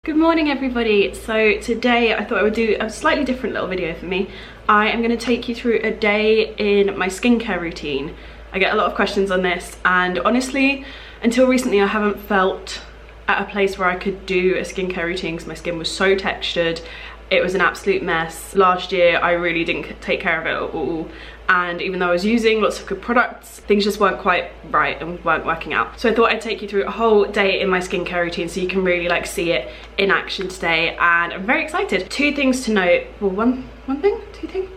Good morning everybody. So today I thought I would do a slightly different little video for me. I am going to take you through a day in my skincare routine. I get a lot of questions on this, and honestly until recently I haven't felt at a place where I could do a skincare routine because my skin was so textured. It was an absolute mess. Last year I really didn't take care of it at all, and even though I was using lots of good products, things just weren't quite right and weren't working out. So I thought I'd take you through a whole day in my skincare routine so you can really like see it in action today, and I'm very excited. Two things to note. Well, one thing? Two things?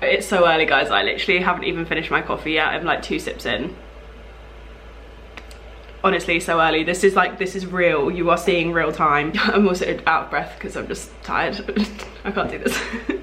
It's so early guys, I literally haven't even finished my coffee yet. I'm like 2 sips in. Honestly, so early. This is real. You are seeing real time. I'm also out of breath because I'm just tired. I can't do this.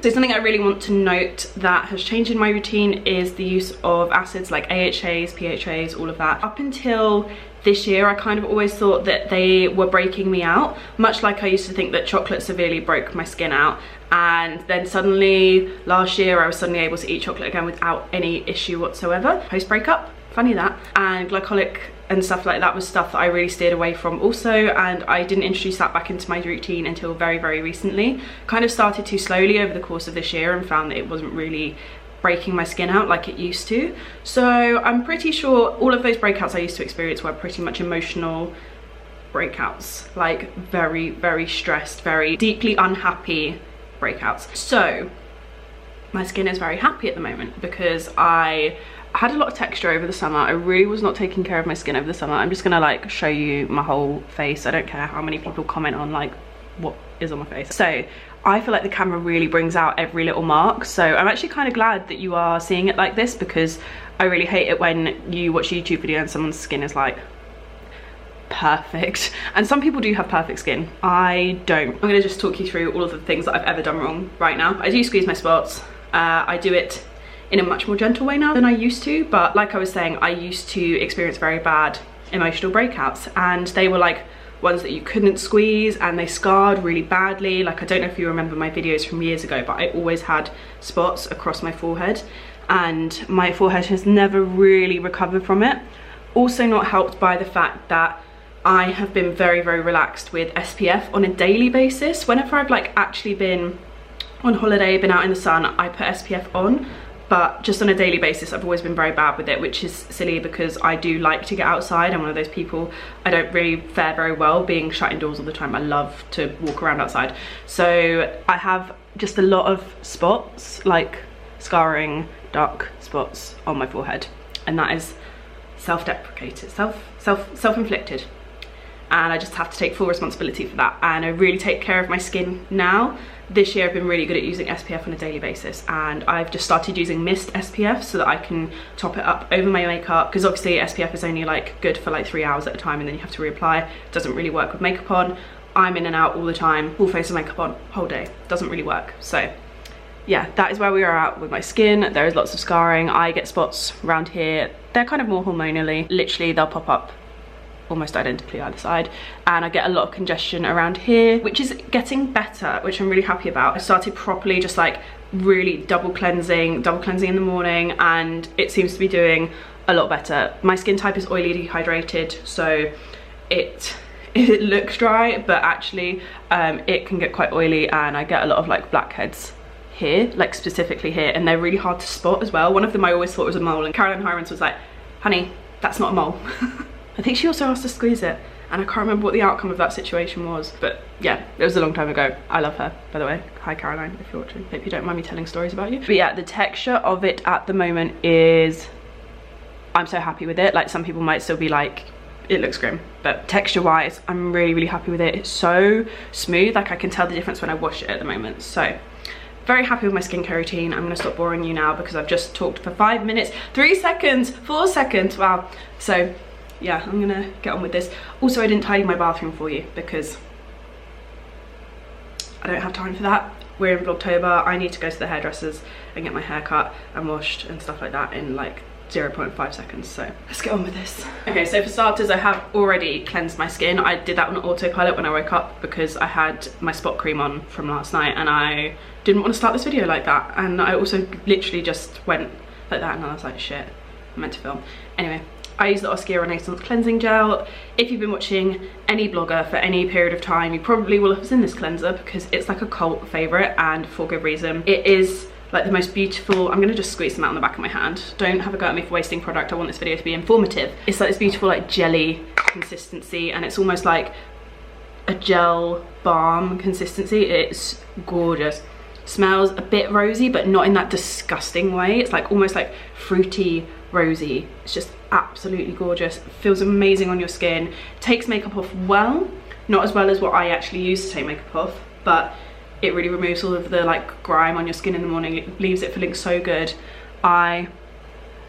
So something I really want to note that has changed in my routine is the use of acids like AHAs, PHAs, all of that. Up until this year I kind of always thought that they were breaking me out, much like I used to think that chocolate severely broke my skin out, and then suddenly last year I was suddenly able to eat chocolate again without any issue whatsoever post breakup. Funny that. And glycolic and stuff like that was stuff that I really steered away from also, and I didn't introduce that back into my routine until very recently. Kind of started to slowly over the course of this year and found that it wasn't really breaking my skin out like it used to. So I'm pretty sure all of those breakouts I used to experience were pretty much emotional breakouts, like very stressed, very deeply unhappy breakouts. So my skin is very happy at the moment because I had a lot of texture over the summer. I really was not taking care of my skin over the summer. I'm just gonna like show you my whole face. I don't care how many people comment on like what is on my face. So I feel like the camera really brings out every little mark, so I'm actually kind of glad that you are seeing it like this, because I really hate it when you watch a YouTube video and someone's skin is like perfect, and some people do have perfect skin. I don't. I'm gonna just talk you through all of the things that I've ever done wrong right now. I do squeeze my spots. I do it in a much more gentle way now than I used to, but like I was saying, I used to experience very bad emotional breakouts, and they were like ones that you couldn't squeeze and they scarred really badly. Like, I don't know if you remember my videos from years ago, but I always had spots across my forehead, and my forehead has never really recovered from it. Also not helped by the fact that I have been very relaxed with SPF on a daily basis. Whenever I've like actually been on holiday, been out in the sun, I put SPF on, but just on a daily basis I've always been very bad with it, which is silly because I do like to get outside. I'm one of those people, I don't really fare very well being shut indoors all the time. I love to walk around outside. So I have just a lot of spots, like scarring, dark spots on my forehead, and that is self-deprecated, self-inflicted, and I just have to take full responsibility for that. And I really take care of my skin now. This year I've been really good at using SPF on a daily basis, and I've just started using mist SPF so that I can top it up over my makeup, because obviously SPF is only like good for like 3 hours at a time and then you have to reapply. It doesn't really work with makeup on. I'm in and out all the time, full face of makeup on, whole day. Doesn't really work. So yeah, that is where we are at with my skin. There is lots of scarring. I get spots around here. They're kind of more hormonally. Literally they'll pop up almost identically either side, and I get a lot of congestion around here, which is getting better, which I'm really happy about. I started properly just like really double cleansing in the morning, and it seems to be doing a lot better. My skin type is oily dehydrated, so it looks dry, but actually it can get quite oily, and I get a lot of like blackheads here, like specifically here, and they're really hard to spot as well. One of them I always thought was a mole, and Caroline Hirons was like, honey, that's not a mole. I think she also asked to squeeze it, and I can't remember what the outcome of that situation was, but yeah, it was a long time ago. I love her, by the way. Hi Caroline, if you're watching. Hope you don't mind me telling stories about you. But yeah, the texture of it at the moment is, I'm so happy with it. Like, some people might still be like, it looks grim, but texture wise I'm really happy with it. It's so smooth, like I can tell the difference when I wash it at the moment. So very happy with my skincare routine. I'm gonna stop boring you now because I've just talked for 5 minutes, 3 seconds, 4 seconds, wow. So yeah, I'm gonna get on with this. Also, I didn't tidy my bathroom for you because I don't have time for that. We're in Vlogtober. I need to go to the hairdressers and get my hair cut and washed and stuff like that in like 0.5 seconds, so let's get on with this. Okay, so for starters, I have already cleansed my skin. I did that on autopilot when I woke up because I had my spot cream on from last night, and I didn't want to start this video like that, and I also literally just went like that, and I was like, shit, I meant to film. Anyway, I use the Oskia Renaissance Cleansing Gel. If you've been watching any blogger for any period of time, you probably will have seen this cleanser because it's like a cult favourite, and for good reason. It is like the most beautiful, I'm gonna just squeeze them out on the back of my hand. Don't have a go at me for wasting product, I want this video to be informative. It's like this beautiful like jelly consistency, and it's almost like a gel balm consistency. It's gorgeous. Smells a bit rosy, but not in that disgusting way. It's like almost like fruity rosy. It's just absolutely gorgeous. Feels amazing on your skin. Takes makeup off well, not as well as what I actually use to take makeup off, but it really removes all of the like grime on your skin in the morning. It leaves it feeling so good. I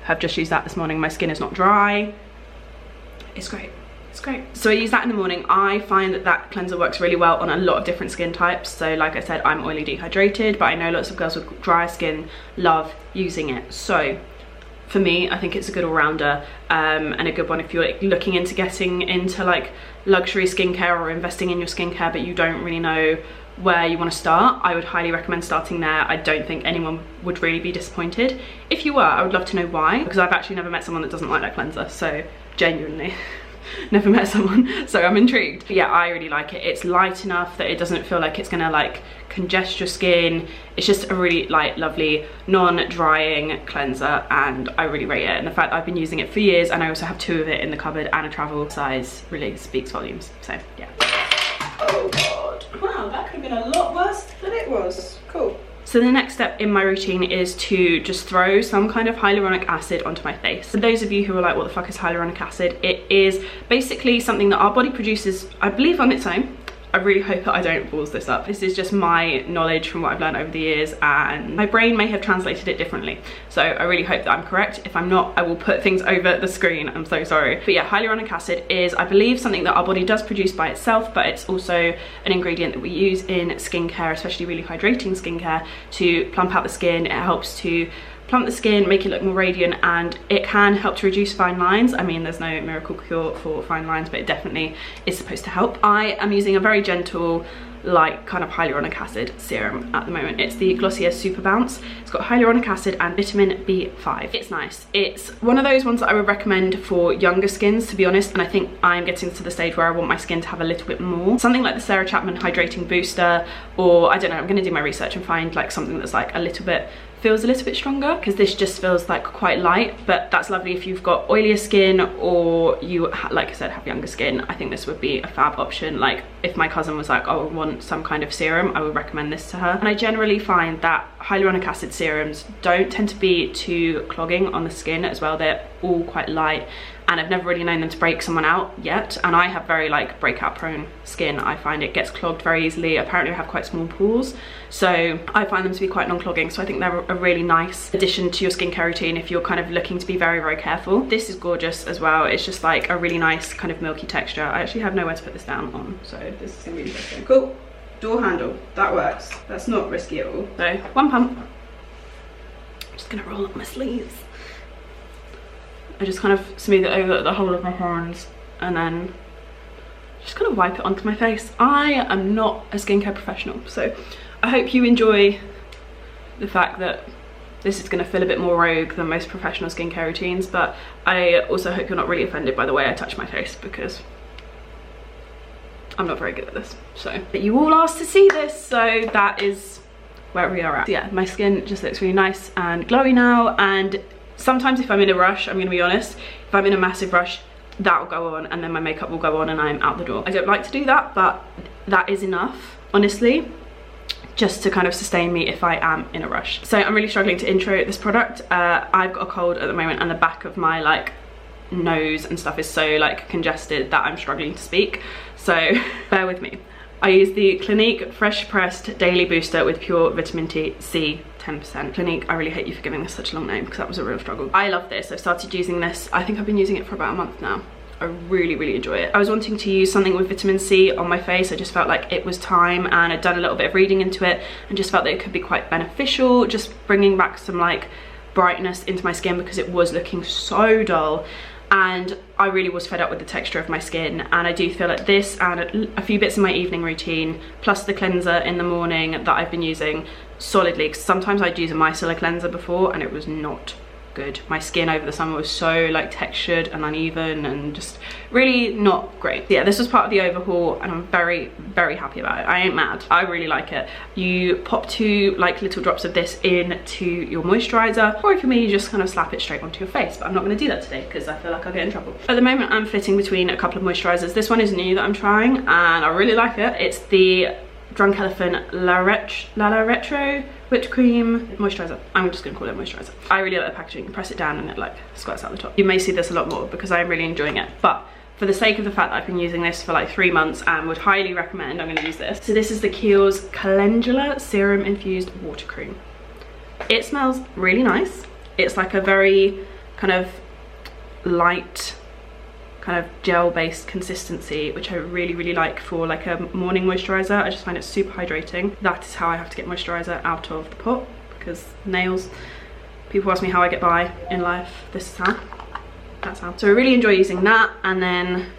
have just used that this morning. My skin is not dry. It's great. It's great. So I use that in the morning. I find that that cleanser works really well on a lot of different skin types. So like I said, I'm oily dehydrated, but I know lots of girls with dry skin love using it. So for me, I think it's a good all-rounder, and a good one if you're like looking into getting into like luxury skincare or investing in your skincare, but you don't really know where you want to start. I would highly recommend starting there. I don't think anyone would really be disappointed. If you were, I would love to know why, because I've actually never met someone that doesn't like that cleanser, so genuinely. Never met someone, so I'm intrigued. But yeah, I really like it. It's light enough that it doesn't feel like it's gonna like congest your skin. It's just a really light, lovely, non-drying cleanser, and I really rate it. And the fact that I've been using it for years, and I also have 2 of it in the cupboard and a travel size, really speaks volumes. So yeah. Oh god. Wow, that could have been a lot worse than it was. Cool. So the next step in my routine is to just throw some kind of hyaluronic acid onto my face. For those of you who are like, what the fuck is hyaluronic acid? It is basically something that our body produces, I believe, on its own. I really hope that I don't balls this up. This is just my knowledge from what I've learned over the years, and my brain may have translated it differently. So I really hope that I'm correct. If I'm not, I will put things over the screen. I'm so sorry. But yeah, hyaluronic acid is, I believe, something that our body does produce by itself, but it's also an ingredient that we use in skincare, especially really hydrating skincare, to plump out the skin. It helps to plump the skin, make it look more radiant, and it can help to reduce fine lines. I mean, there's no miracle cure for fine lines, but it definitely is supposed to help. I am using a very gentle, light kind of hyaluronic acid serum at the moment. It's the Glossier Super Bounce. It's got hyaluronic acid and vitamin B5. It's nice. It's one of those ones that I would recommend for younger skins, to be honest, and I think I'm getting to the stage where I want my skin to have a little bit more. Something like the Sarah Chapman Hydrating Booster, or I don't know, I'm gonna do my research and find like something that's like a little bit, feels a little bit stronger, because this just feels like quite light, but that's lovely if you've got oilier skin or you, like I said, have younger skin. I think this would be a fab option. Like if my cousin was like, oh, I want some kind of serum, I would recommend this to her. And I generally find that hyaluronic acid serums don't tend to be too clogging on the skin as well. They're all quite light, and I've never really known them to break someone out yet. And I have very like breakout prone skin. I find it gets clogged very easily. Apparently I have quite small pores, so I find them to be quite non-clogging. So I think they're a really nice addition to your skincare routine if you're kind of looking to be very, very careful. This is gorgeous as well. It's just like a really nice kind of milky texture. I actually have nowhere to put this down on, so this is gonna be interesting. Cool. Door handle, that works. That's not risky at all. So one pump. I'm just gonna roll up my sleeves. I just kind of smooth it over the whole of my hands, and then just kind of wipe it onto my face. I am not a skincare professional, so I hope you enjoy the fact that this is going to feel a bit more rogue than most professional skincare routines, but I also hope you're not really offended by the way I touch my face, because I'm not very good at this. So, but you all asked to see this, so that is where we are at. So yeah, my skin just looks really nice and glowy now, and sometimes if I'm in a rush, I'm gonna be honest, if I'm in a massive rush, that will go on and then my makeup will go on and I'm out the door. I don't like to do that, but that is enough, honestly, just to kind of sustain me if I am in a rush. So I'm really struggling to intro this product. I've got a cold at the moment, and the back of my like nose and stuff is so like congested that I'm struggling to speak, so bear with me. I use the Clinique Fresh Pressed Daily Booster with pure vitamin C 10%. Clinique, I really hate you for giving this such a long name, because that was a real struggle. I love this. I've started using this, I think I've been using it for about a month now. I really, really enjoy it. I was wanting to use something with vitamin C on my face. I just felt like it was time, and I'd done a little bit of reading into it and just felt that it could be quite beneficial, just bringing back some like brightness into my skin, because it was looking so dull. And I really was fed up with the texture of my skin, and I do feel like this and a few bits in my evening routine, plus the cleanser in the morning that I've been using solidly, because sometimes I'd use a micellar cleanser before and it was not good. My skin over the summer was so like textured and uneven and just really not great. Yeah, this was part of the overhaul and I'm very, very happy about it. I ain't mad. I really like it. You pop 2 like little drops of this into your moisturizer, or for me you just kind of slap it straight onto your face, but I'm not going to do that today because I feel like I'll get in trouble. At the moment I'm flitting between a couple of moisturizers. This one is new that I'm trying and I really like it. It's the Drunk Elephant La Retro whipped cream moisturizer. I'm just gonna call it moisturizer. I really like the packaging. You press it down and it like squirts out the top. You may see this a lot more because I'm really enjoying it, but for the sake of the fact that I've been using this for like 3 months and would highly recommend, I'm gonna use this. So this is the Kiehl's Calendula Serum Infused Water Cream. It smells really nice. It's like a very kind of light, kind of gel-based consistency, which I really, really like for like a morning moisturizer. I just find it super hydrating. That is how I have to get moisturizer out of the pot, because nails, people ask me how I get by in life. This is how. That's how. So I really enjoy using that, and then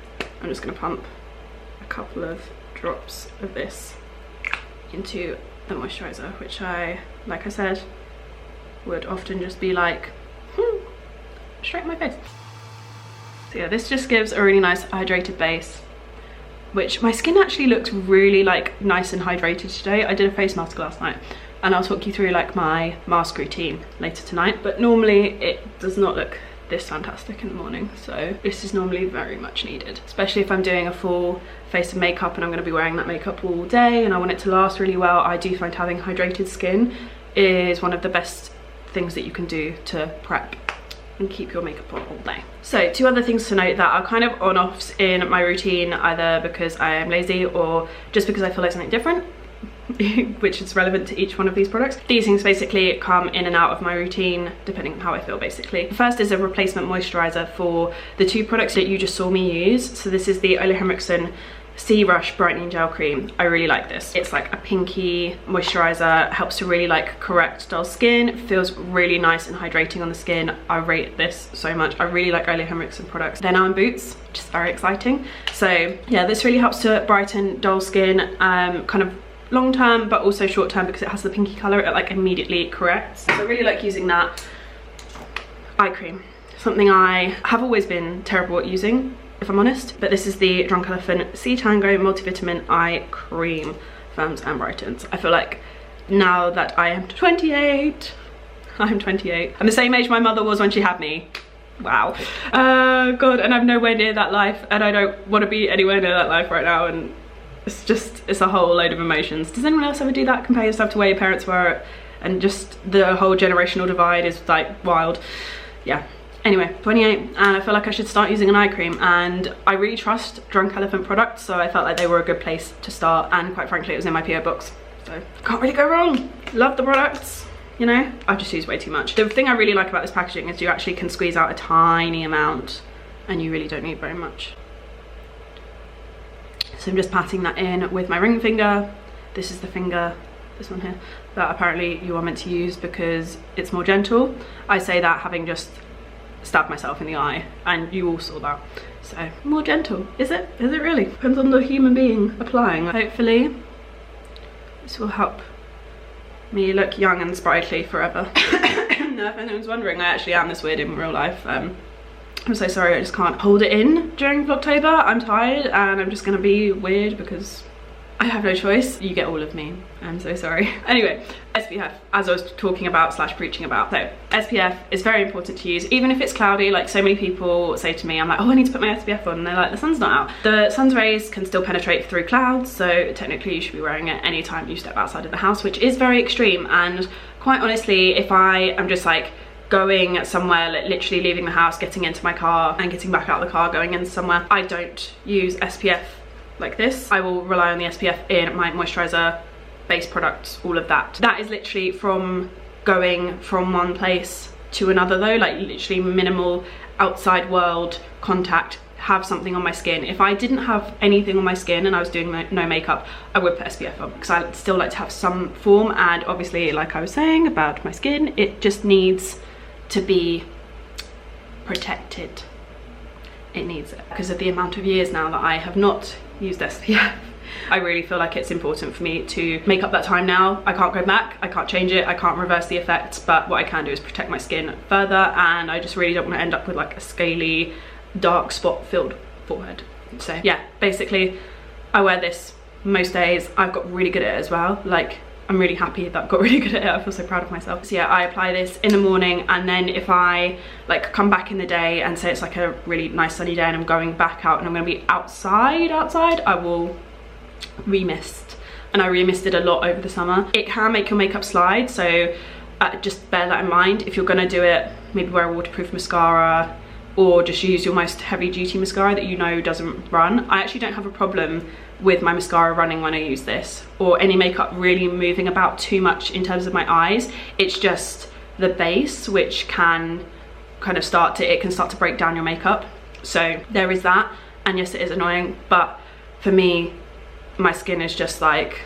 I'm just gonna pump a couple of drops of this into the moisturizer, which I, like I said, would often just be like, straight in my face. So yeah, this just gives a really nice hydrated base, which my skin actually looks really like nice and hydrated today. I did a face mask last night and I'll talk you through like my mask routine later tonight, but normally it does not look this fantastic in the morning, so this is normally very much needed, especially if I'm doing a full face of makeup and I'm going to be wearing that makeup all day and I want it to last really well. I do find having hydrated skin is one of the best things that you can do to prep and keep your makeup on all day. So 2 other things to note that are kind of on-offs in my routine, either because I am lazy or just because I feel like something different, which is relevant to each one of these products. These things basically come in and out of my routine depending on how I feel, basically. The first is a replacement moisturizer for the 2 products that you just saw me use. So this is the Ole Henriksen Sea Rush Brightening Gel Cream. I really like this. It's like a pinky moisturizer, helps to really like correct dull skin. It feels really nice and hydrating on the skin. I rate this so much. I really like Ole Henriksen products. They're now in Boots, which is very exciting. So yeah, this really helps to brighten dull skin, kind of long term but also short term, because it has the pinky color. It like immediately corrects. So I really like using that. Eye cream, something I have always been terrible at using, if I'm honest, but this is the Drunk Elephant Sea Tango Multivitamin Eye Cream. Firms and brightens. I feel like now that I am 28, I'm 28. I'm the same age my mother was when she had me. Wow. God, and I'm nowhere near that life, and I don't want to be anywhere near that life right now, and it's just, it's a whole load of emotions. Does anyone else ever do that? Compare yourself to where your parents were, and just the whole generational divide is like wild. Yeah. Anyway, 28, and I feel like I should start using an eye cream, and I really trust Drunk Elephant products, so I felt like they were a good place to start, and quite frankly it was in my PO box, so can't really go wrong. Love the products, you know. I just use way too much. The thing I really like about this packaging is you actually can squeeze out a tiny amount and you really don't need very much. So I'm just patting that in with my ring finger. This is the finger, this one here, that apparently you are meant to use because it's more gentle. I say that having just stabbed myself in the eye, and you all saw that. So more gentle. Is it? Is it really? Depends on the human being applying. Hopefully this will help me look young and sprightly forever. Now, if anyone's wondering, I actually am this weird in real life. I'm so sorry, I just can't hold it in during Vlogtober. I'm tired and I'm just gonna be weird because I have no choice. You get all of me. I'm so sorry. Anyway, SPF, as I was talking about / preaching about. So SPF is very important to use, even if it's cloudy. Like so many people say to me, I'm like, oh, I need to put my SPF on, and they're like, the sun's not out. The sun's rays can still penetrate through clouds, so technically you should be wearing it anytime you step outside of the house, which is very extreme. And quite honestly, if I am just like going somewhere, like literally leaving the house, getting into my car and getting back out of the car, going in somewhere, I don't use SPF like this. I will rely on the SPF in my moisturizer, base products, all of that. That is literally from going from one place to another though, like literally minimal outside world contact, have something on my skin. If I didn't have anything on my skin and I was doing no makeup, I would put SPF on, because I still like to have some form, and obviously, like I was saying about my skin, it just needs to be protected. It needs it, because of the amount of years now that I have not used SPF. I really feel like it's important for me to make up that time now. I can't go back, I can't change it, I can't reverse the effects, but what I can do is protect my skin further, and I just really don't want to end up with like a scaly, dark spot filled forehead. So yeah, basically I wear this most days. I've got really good at it as well. Like, I'm really happy that I've got really good at it. I feel so proud of myself. So yeah, I apply this in the morning, and then if I like come back in the day and say it's like a really nice sunny day and I'm going back out and I'm gonna be outside, I will remist. And I remisted a lot over the summer. It can make your makeup slide, so just bear that in mind. If you're gonna do it, maybe wear a waterproof mascara, or just use your most heavy duty mascara that you know doesn't run. I actually don't have a problem with my mascara running when I use this, or any makeup really moving about too much in terms of my eyes. It's just the base which can kind of start to break down your makeup. So there is that, and yes, it is annoying, but for me, my skin is just like,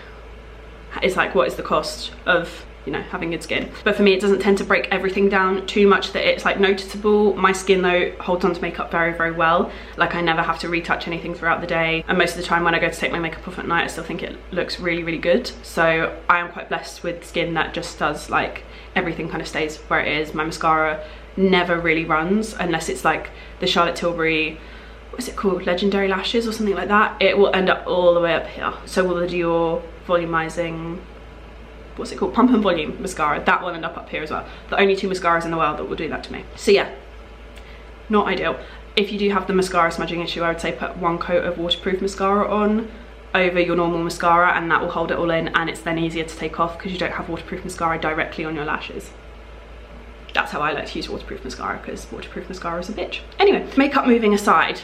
it's like, what is the cost of, you know, having good skin? But for me, it doesn't tend to break everything down too much that it's like noticeable. My skin though holds on to makeup very, very well. Like, I never have to retouch anything throughout the day, and most of the time when I go to take my makeup off at night, I still think it looks really, really good. So I am quite blessed with skin that just does, like, everything kind of stays where it is. My mascara never really runs unless it's like the Charlotte Tilbury, what's it called, Legendary Lashes or something like that. It will end up all the way up here. So will the Dior volumizing, what's it called, Pump and Volume mascara, that will end up here as well. The only two mascaras in the world that will do that to me. So yeah, not ideal. If you do have the mascara smudging issue, I would say put one coat of waterproof mascara on over your normal mascara, and that will hold it all in, and it's then easier to take off because you don't have waterproof mascara directly on your lashes. That's how I like to use waterproof mascara, because waterproof mascara is a bitch. Anyway, makeup moving aside,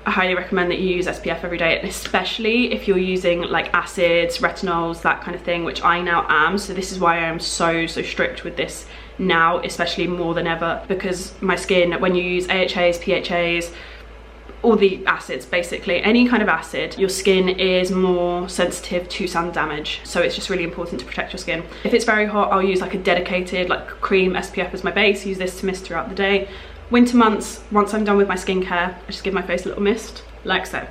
I highly recommend that you use SPF every day, and especially if you're using like acids, retinols, that kind of thing, which I now am. So this is why I am so strict with this now, especially more than ever, because my skin, when you use AHAs, PHAs, all the acids, basically any kind of acid, your skin is more sensitive to sun damage. So it's just really important to protect your skin. If it's very hot, I'll use like a dedicated like cream SPF as my base, use this to mist throughout the day. Winter months, once I'm done with my skincare, I just give my face a little mist, like so.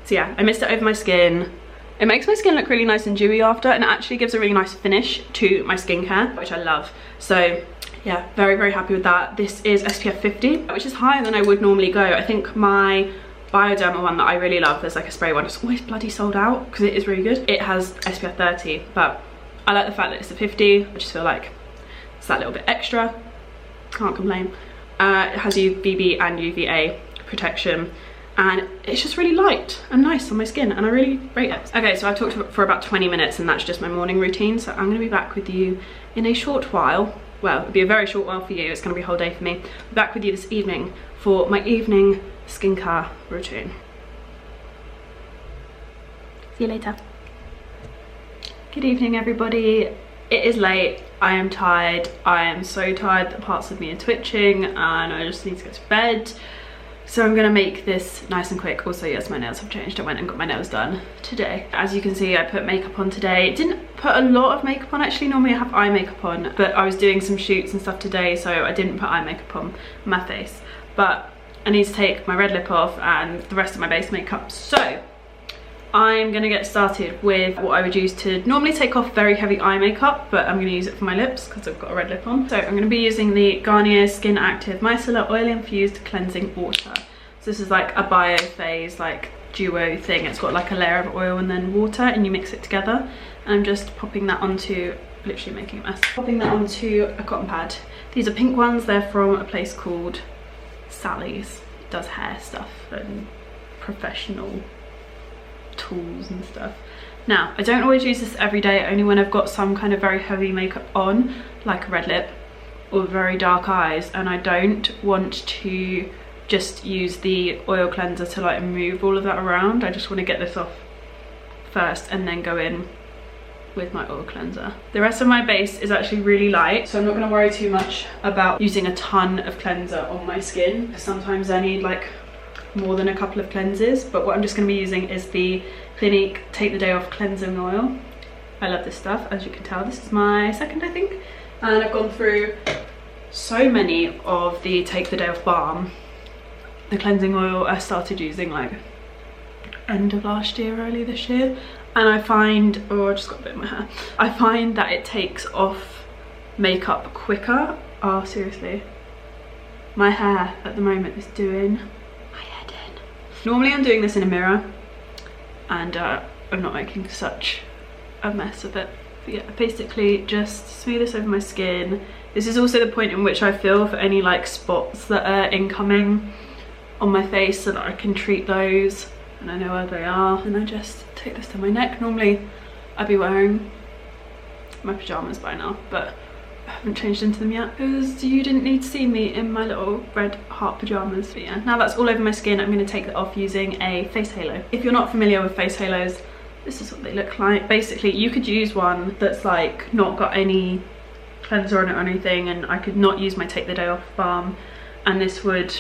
So yeah, I mist it over my skin. It makes my skin look really nice and dewy after, and it actually gives a really nice finish to my skincare, which I love. So yeah, very, very happy with that. This is SPF 50, which is higher than I would normally go. I think my Bioderma one that I really love, there's like a spray one, it's always bloody sold out because it is really good. It has SPF 30, but I like the fact that it's a 50. I just feel like it's that little bit extra. Can't complain. It has UVB and UVA protection, and it's just really light and nice on my skin, and I really rate it. Okay, so I've talked for about 20 minutes, and that's just my morning routine. So I'm gonna be back with you in a short while. Well, it'll be a very short while for you. It's gonna be a whole day for me. I'll be back with you this evening for my evening skincare routine. See you later. Good evening, everybody. It is late. I am tired. I am so tired that parts of me are twitching, and I just need to go to bed. So I'm gonna make this nice and quick. Also, yes, my nails have changed. I went and got my nails done today. As you can see, I put makeup on today. Didn't put a lot of makeup on, actually. Normally I have eye makeup on, but I was doing some shoots and stuff today, so I didn't put eye makeup on my face. But I need to take my red lip off and the rest of my base makeup. So I'm gonna get started with what I would use to normally take off very heavy eye makeup, but I'm gonna use it for my lips because I've got a red lip on. So I'm gonna be using the Garnier Skin Active Micellar Oil Infused Cleansing Water. So this is like a biophase, like duo thing. It's got like a layer of oil and then water, and you mix it together. And I'm just popping that onto, literally making a mess. Popping that onto a cotton pad. These are pink ones. They're from a place called Sally's. It does hair stuff and professional tools and stuff. Now, I don't always use this every day, only when I've got some kind of very heavy makeup on, like a red lip or very dark eyes, and I don't want to just use the oil cleanser to like move all of that around. I just want to get this off first and then go in with my oil cleanser. The rest of my base is actually really light, so I'm not going to worry too much about using a ton of cleanser on my skin, because sometimes I need like more than a couple of cleanses. But what I'm just going to be using is the Clinique Take the Day Off Cleansing Oil. I love this stuff. As you can tell, this is my second, I think, and I've gone through so many of the Take the Day Off balm, the cleansing oil, I started using like end of last year, early this year, and I find, oh, I just got a bit in my hair, I find that it takes off makeup quicker. Oh, seriously, my hair at the moment is doing my head in. Normally I'm doing this in a mirror, and I'm not making such a mess of it. But yeah, basically just smooth this over my skin. This is also the point in which I feel for any like spots that are incoming on my face, so that I can treat those and I know where they are. And I just take this to my neck. Normally I'd be wearing my pajamas by now, but I haven't changed into them yet because you didn't need to see me in my little red heart pajamas. But yeah, now that's all over my skin, I'm going to take that off using a face halo. If you're not familiar with face halos, this is what they look like. Basically you could use one that's like not got any cleanser on it or anything, and I could not use my Take the Day Off balm and this would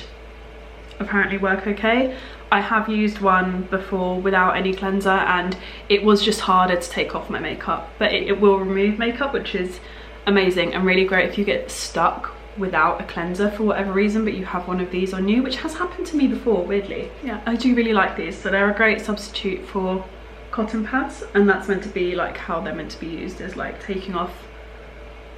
apparently work okay. I have used one before without any cleanser and it was just harder to take off my makeup, but it will remove makeup, which is amazing and really great if you get stuck without a cleanser for whatever reason, but you have one of these on you, which has happened to me before, weirdly. Yeah, I do really like these. So they're a great substitute for cotton pads, and that's meant to be like how they're meant to be used, is like taking off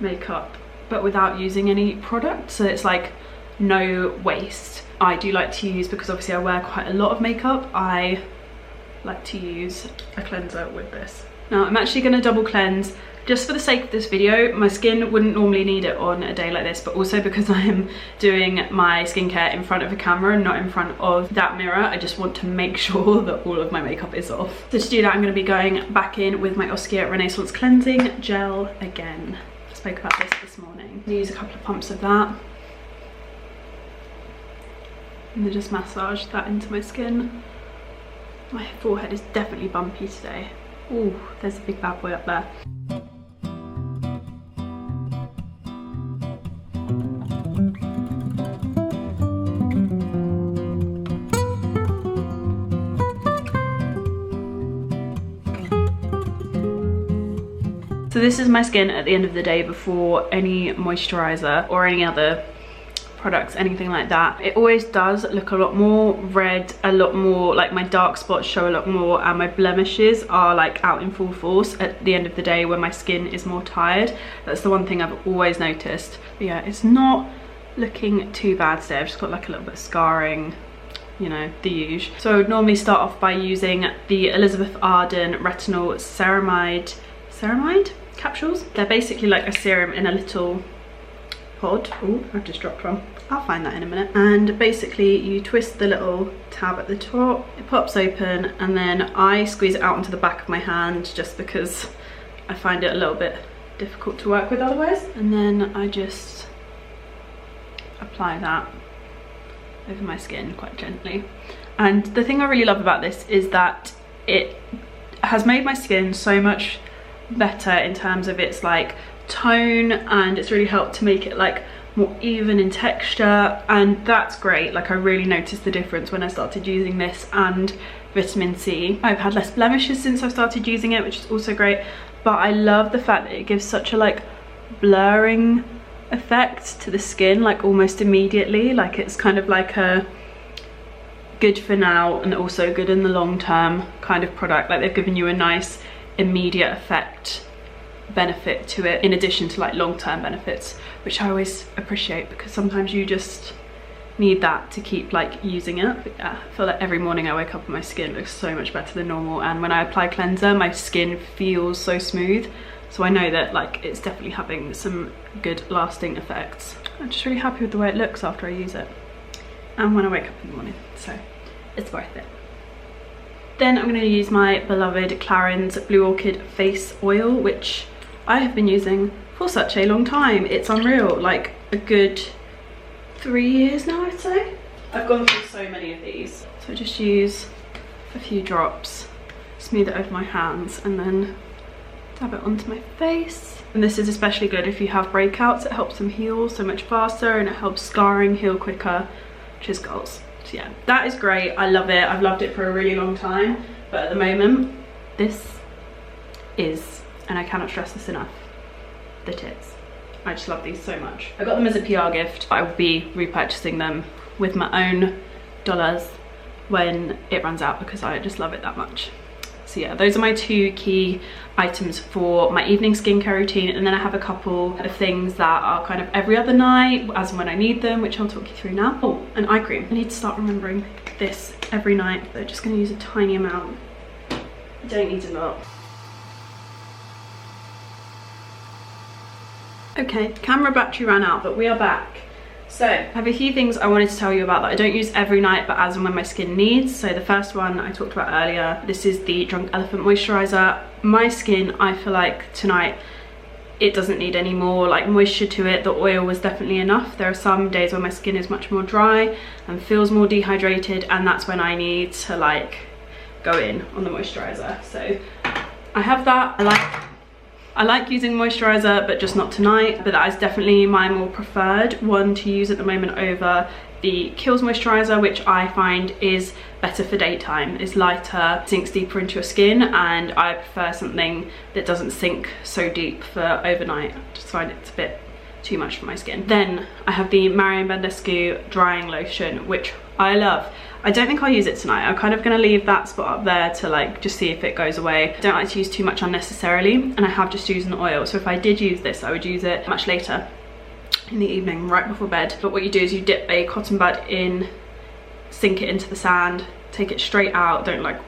makeup but without using any product, so it's like no waste. I do like to use, because obviously I wear quite a lot of makeup, I like to use a cleanser with this. Now I'm actually going to double cleanse just for the sake of this video. My skin wouldn't normally need it on a day like this, but also because I am doing my skincare in front of a camera and not in front of that mirror, I just want to make sure that all of my makeup is off. So to do that, I'm going to be going back in with my Oskia Renaissance Cleansing Gel again. I spoke about this morning. I'm going to use a couple of pumps of that and then just massage that into my skin. My forehead is definitely bumpy today. Ooh, there's a big bad boy up there. So this is my skin at the end of the day before any moisturizer or any other products, anything like that. It always does look a lot more red, a lot more like my dark spots show a lot more, and my blemishes are like out in full force at the end of the day when my skin is more tired. That's the one thing I've always noticed. But yeah, it's not looking too bad today. I've just got like a little bit of scarring, you know, the usual. So I would normally start off by using the Elizabeth Arden Retinol Ceramide capsules. They're basically like a serum in a little pod. Oh, I've just dropped one. I'll find that in a minute. And basically you twist the little tab at the top, it pops open, and then I squeeze it out onto the back of my hand just because I find it a little bit difficult to work with otherwise. And then I just apply that over my skin quite gently. And the thing I really love about this is that it has made my skin so much better in terms of its like tone, and it's really helped to make it like more even in texture, and that's great. Like I really noticed the difference when I started using this and vitamin C. I've had less blemishes since I've started using it, which is also great, but I love the fact that it gives such a like blurring effect to the skin like almost immediately. Like it's kind of like a good for now and also good in the long term kind of product. Like they've given you a nice immediate effect benefit to it in addition to like long-term benefits, which I always appreciate because sometimes you just need that to keep like using it. But yeah, I feel like every morning I wake up and my skin looks so much better than normal, and when I apply cleanser my skin feels so smooth, so I know that like it's definitely having some good lasting effects. I'm just really happy with the way it looks after I use it and when I wake up in the morning, so it's worth it. Then I'm going to use my beloved Clarins Blue Orchid Face Oil, which I have been using for such a long time. It's unreal, like a good 3 years now I'd say. I've gone through so many of these. So I just use a few drops, smooth it over my hands, and then dab it onto my face. And this is especially good if you have breakouts. It helps them heal so much faster and it helps scarring heal quicker, which is goals. So yeah, that is great. I love it. I've loved it for a really long time, but at the moment this is, and I cannot stress this enough, the tits. I just love these so much. I got them as a PR gift. I will be repurchasing them with my own dollars when it runs out because I just love it that much. So yeah, those are my two key items for my evening skincare routine, and then I have a couple of things that are kind of every other night as and when I need them, which I'll talk you through now. Oh, an eye cream. I need to start remembering this every night. They're just going to use a tiny amount. I don't need a lot. Okay, camera battery ran out, but we are back. So, I have a few things I wanted to tell you about that I don't use every night, but as and when my skin needs. So the first one I talked about earlier, this is the Drunk Elephant Moisturiser. My skin, I feel like tonight, it doesn't need any more like moisture to it. The oil was definitely enough. There are some days where my skin is much more dry and feels more dehydrated, and that's when I need to like go in on the moisturiser. So I have that. I like using moisturiser, but just not tonight. But that is definitely my more preferred one to use at the moment over the Kiehl's moisturiser, which I find is better for daytime. It's lighter, sinks deeper into your skin, and I prefer something that doesn't sink so deep for overnight. I just find it's a bit too much for my skin. Then I have the Marion Bandescu drying lotion, which I love. I don't think I'll use it tonight. I'm kind of going to leave that spot up there to like just see if it goes away. I don't like to use too much unnecessarily, and I have just used an oil, so if I did use this I would use it much later in the evening, right before bed. But what you do is you dip a cotton bud in, sink it into the sand, take it straight out, don't like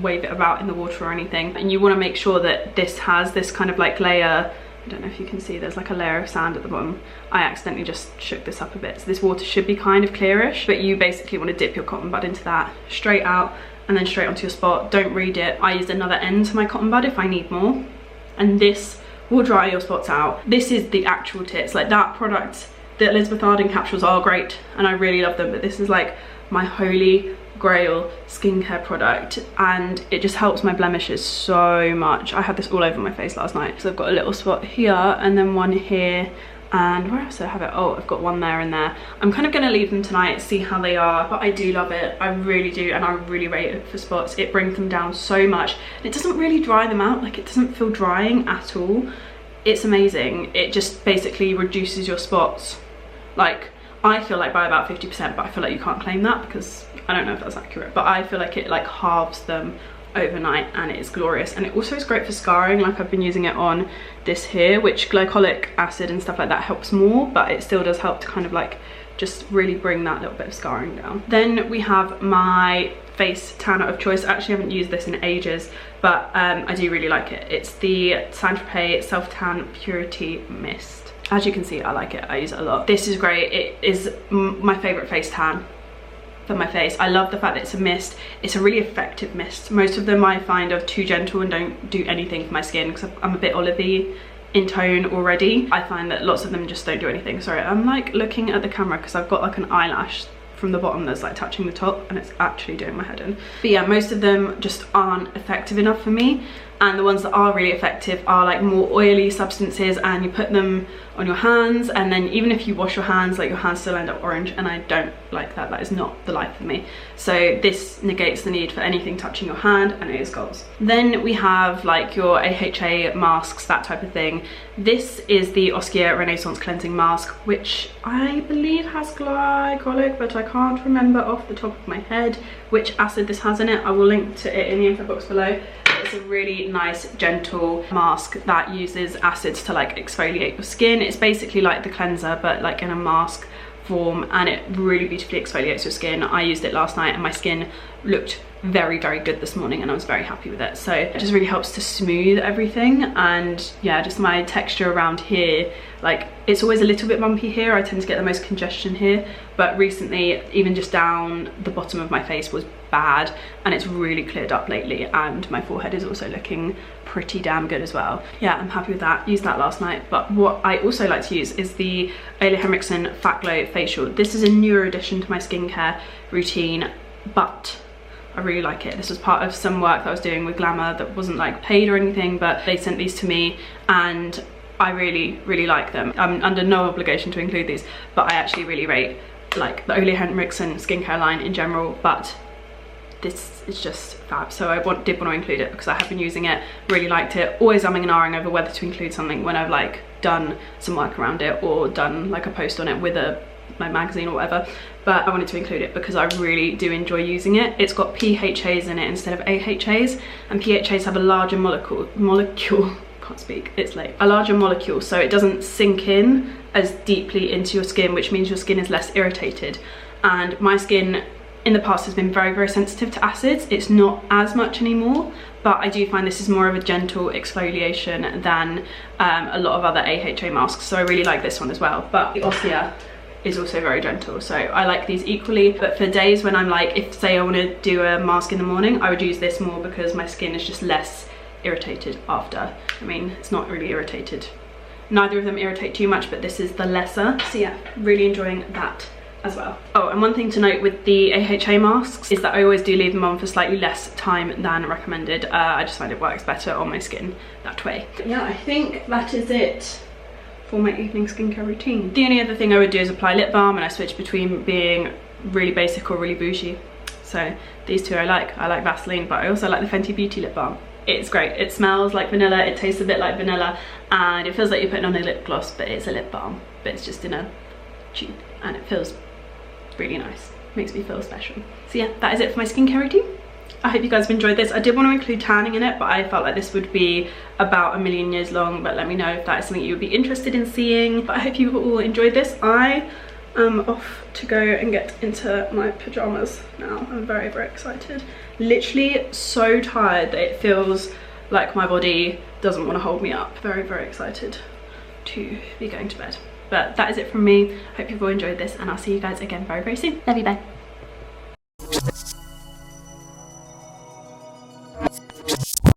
wave it about in the water or anything, and you want to make sure that this has this kind of like layer. I don't know if you can see, there's like a layer of sand at the bottom. I accidentally just shook this up a bit. So this water should be kind of clearish, but you basically want to dip your cotton bud into that, straight out, and then straight onto your spot. Don't re-dip. I used another end to my cotton bud if I need more. And this will dry your spots out. This is the actual tits. Like that product, the Elizabeth Arden capsules are great, and I really love them, but this is like my holy grail skincare product, and it just helps my blemishes so much. I had this all over my face last night, so I've got a little spot here and then one here, and where else do I have it? Oh, I've got one there and there. I'm kind of going to leave them tonight, see how they are, but I do love it. I really do, and I really rate it for spots. It brings them down so much, and it doesn't really dry them out. Like, it doesn't feel drying at all. It's amazing. It just basically reduces your spots, like I feel like by about 50%, but I feel like you can't claim that because I don't know if that's accurate, but I feel like it like halves them overnight, and it is glorious. And it also is great for scarring. Like, I've been using it on this here, which glycolic acid and stuff like that helps more, but it still does help to kind of like just really bring that little bit of scarring down. Then we have my face tanner of choice. I actually haven't used this in ages, but I do really like it. It's the Saint Tropez Self Tan Purity Mist. As you can see, I like it. I use it a lot. This is great. It is my favorite face tan for my face. I love the fact that it's a mist. It's a really effective mist. Most of them I find are too gentle and don't do anything for my skin because I'm a bit olivey in tone already. I find that lots of them just don't do anything. Sorry, I'm like looking at the camera because I've got like an eyelash from the bottom that's like touching the top, and it's actually doing my head in. But yeah, most of them just aren't effective enough for me, and the ones that are really effective are like more oily substances, and you put them on your hands, and then even if you wash your hands, like your hands still end up orange, and I don't like that. That is not the life for me. So this negates the need for anything touching your hand, and it is goals. Then we have like your AHA masks, that type of thing. This is the Oskia Renaissance Cleansing Mask, which I believe has glycolic, but I can't remember off the top of my head which acid this has in it. I will link to it in the info box below. It's a really nice gentle mask that uses acids to like exfoliate your skin. It's basically like the cleanser, but like in a mask form, and it really beautifully exfoliates your skin. I used it last night and my skin looked very, very good this morning, and I was very happy with it. So it just really helps to smooth everything, and yeah, just my texture around here, like it's always a little bit bumpy here. I tend to get the most congestion here, but recently even just down the bottom of my face was bad, and it's really cleared up lately, and my forehead is also looking pretty damn good as well. Yeah, I'm happy with that. Used that last night. But what I also like to use is the Ole Henriksen Fat Glow Facial. This is a newer addition to my skincare routine, but I really like it. This was part of some work that I was doing with Glamour that wasn't like paid or anything, but they sent these to me, and I really, really like them. I'm under no obligation to include these, but I actually really rate like the Ole Henriksen skincare line in general, but this is just fab. So I did want to include it because I have been using it, really liked it, always umming and ahhing over whether to include something when I've like done some work around it or done like a post on it with my magazine or whatever, but I wanted to include it because I really do enjoy using it. It's got PHAs in it instead of AHAs, and PHAs have a larger molecule can't speak, it's late, a larger molecule, so it doesn't sink in as deeply into your skin, which means your skin is less irritated. And my skin in the past has been very, very sensitive to acids. It's not as much anymore, but I do find this is more of a gentle exfoliation than a lot of other AHA masks, so I really like this one as well. But the Oskia is also very gentle, so I like these equally. But for days when I'm like, if say I want to do a mask in the morning, I would use this more because my skin is just less irritated after. I mean, it's not really irritated. Neither of them irritate too much, but this is the lesser. So yeah, really enjoying that as well. Oh, and one thing to note with the AHA masks is that I always do leave them on for slightly less time than recommended. I just find it works better on my skin that way. But yeah, I think that is it for my evening skincare routine. The only other thing I would do is apply lip balm, and I switch between being really basic or really bougie. So these two I like Vaseline, but I also like the Fenty Beauty lip balm. It's great. It smells like vanilla, it tastes a bit like vanilla, and it feels like you're putting on a lip gloss, but it's a lip balm, but it's just in a tube, and it feels really nice. Makes me feel special. So yeah, that is it for my skincare routine. I hope you guys have enjoyed this. I did want to include tanning in it, but I felt like this would be about a million years long, but let me know if that is something you would be interested in seeing. But I hope you all enjoyed this. I am off to go and get into my pajamas now. I'm very, very excited. Literally so tired that it feels like my body doesn't want to hold me up. Very, very excited to be going to bed. But that is it from me. Hope you've all enjoyed this, and I'll see you guys again very, very soon. Love you, bye.